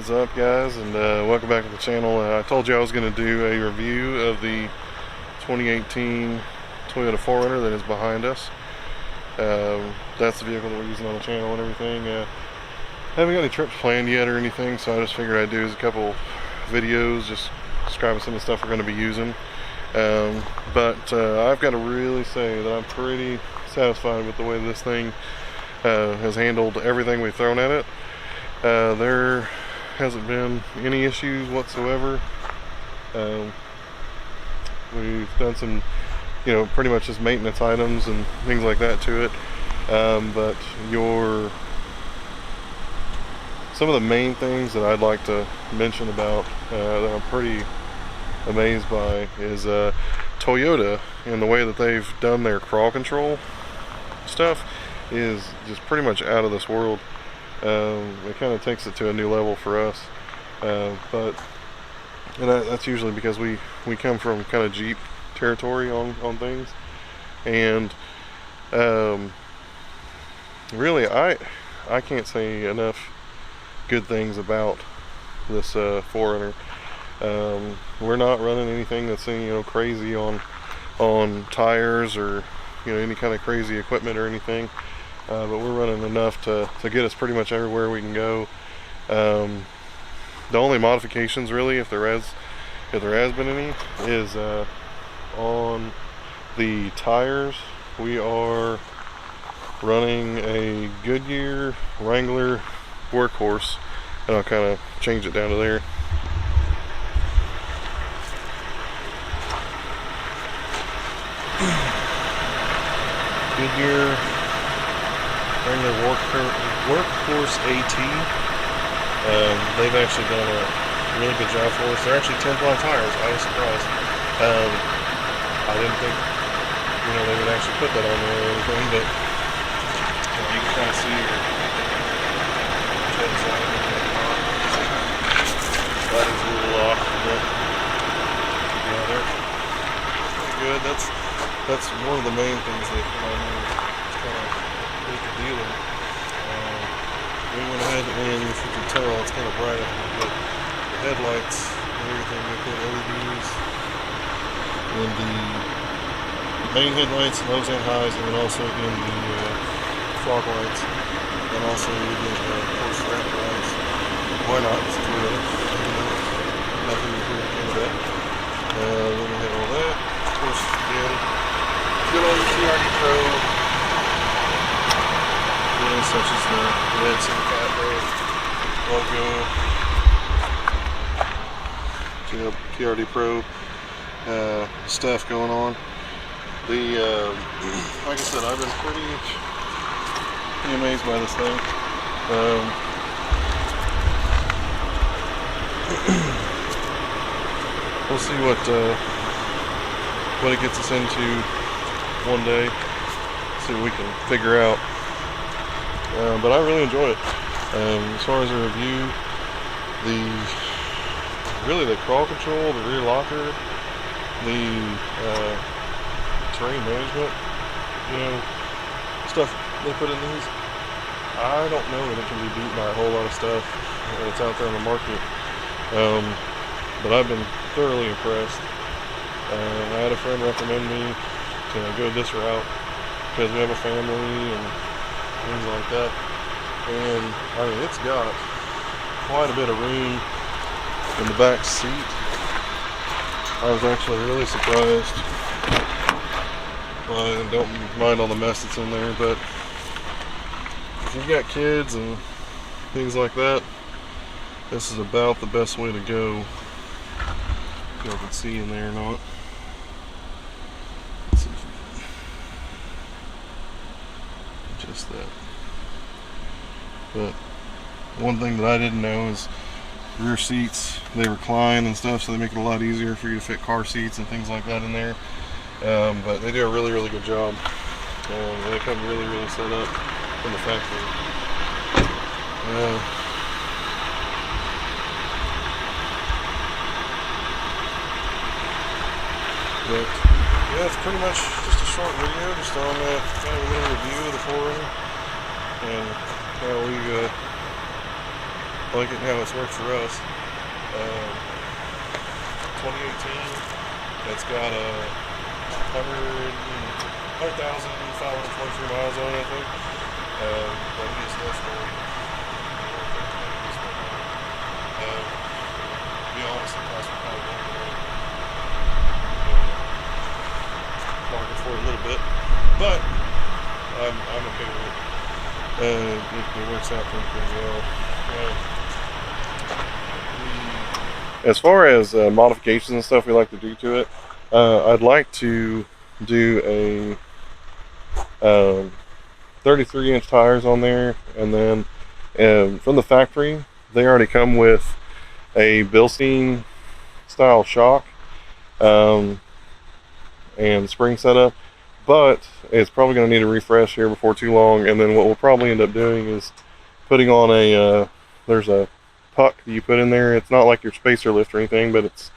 What is up, guys, and welcome back to the channel. I told you I was going to do a review of the 2018 Toyota 4Runner that is behind us. That's the vehicle that we're using on the channel and everything. Haven't got any trips planned yet or anything, so I just figured I'd do a couple videos just describing some of the stuff we're going to be using. But I've got to really say that I'm pretty satisfied with the way this thing has handled everything we've thrown at it. There hasn't been any issues whatsoever. We've done some, pretty much just maintenance items and things like that to it. But some of the main things that I'd like to mention about that I'm pretty amazed by is Toyota, and the way that they've done their crawl control stuff is just pretty much out of this world. It kind of takes it to a new level for us, and that's usually because we come from kind of Jeep territory on things, and really I can't say enough good things about this 4Runner. We're not running anything that's crazy on tires or any kind of crazy equipment or anything. But we're running enough to get us pretty much everywhere we can go. The only modifications, really, if there has been any, is on the tires. We are running a Goodyear Wrangler Workhorse, and I'll kind of change it down to there. Goodyear Wrangler Workhorse AT. They've actually done a really good job for us. They're actually 10-ply tires. I was surprised. I didn't think they would actually put that on there or anything, but you can kind of see your lighting's a little off, but they're pretty good. That's one of the main things that kind of make the dealer. We went ahead and, if you can tell, it's kind of bright up here, but the headlights and everything, we put LEDs in the main headlights, lows and highs, and then also in the fog lights, and also we did, of course, ramp lights. Why not? It's Toyota. Nothing to do with that. Then we had all that. Of course, again, good old TRD PRO, such as the red Cat logo, TRD PRO stuff going on. Like I said, I've been pretty amazed by this thing. We'll see what it gets us into one day. See what we can figure out. But I really enjoy it. As far as a review, the crawl control, the rear locker, the terrain management, stuff they put in these, I don't know that it can be beat by a whole lot of stuff that's out there on the market. But I've been thoroughly impressed. I had a friend recommend me to go this route because we have a family and things like that, and I mean, it's got quite a bit of room in the back seat. I was actually really surprised. I don't mind all the mess that's in there, but if you've got kids and things like that, this is about the best way to go. If y'all can see in there or not. Let's see if just that. But one thing that I didn't know is rear seats, they recline and stuff, so they make it a lot easier for you to fit car seats and things like that in there. But they do a really, really good job. They come really, really set up from the factory. But yeah, it's pretty much just a short video, just on kind of a little review of the 4Runner and how we like it and how it's worked for us. 2018, it's got a 100,523 miles on it, I think. But it is definitely to be honest, the price would probably go market for it a little bit, but I'm okay with it. It works out pretty well. As far as modifications and stuff we like to do to it, I'd like to do a 33-inch tires on there, and then from the factory they already come with a Bilstein style shock and spring setup, but it's probably going to need a refresh here before too long. And then what we'll probably end up doing is putting on there's a puck that you put in there. It's not like your spacer lift or anything, but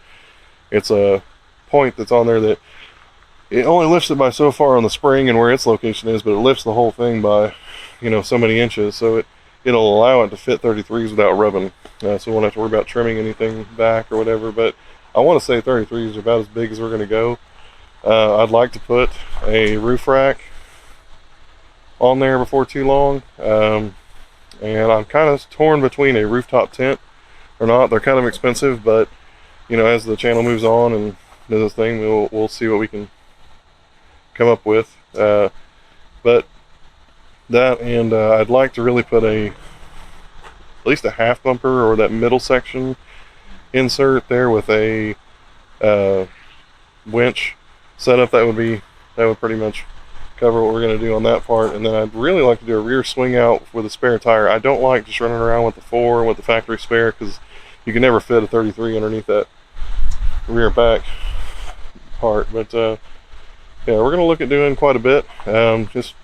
it's a point that's on there that it only lifts it by so far on the spring and where its location is, but it lifts the whole thing by, you know, so many inches, so it'll allow it to fit 33s without rubbing, so we won't have to worry about trimming anything back or whatever. But I want to say 33s are about as big as we're going to go. I'd like to put a roof rack on there before too long, and I'm kind of torn between a rooftop tent or not. They're kind of expensive, but you know, as the channel moves on and does this thing, we'll see what we can come up with. But that, and I'd like to really put at least a half bumper or that middle section insert there with a winch setup. That would pretty much cover what we're going to do on that part. And then I'd really like to do a rear swing out with a spare tire. I don't like just running around with the 4 with the factory spare, because you can never fit a 33 underneath that rear back part. But yeah, we're going to look at doing quite a bit. Just,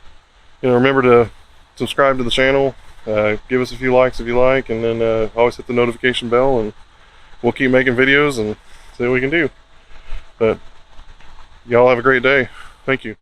you know, remember to subscribe to the channel, give us a few likes if you like, and then always hit the notification bell, and we'll keep making videos and see what we can do. But y'all have a great day. Thank you.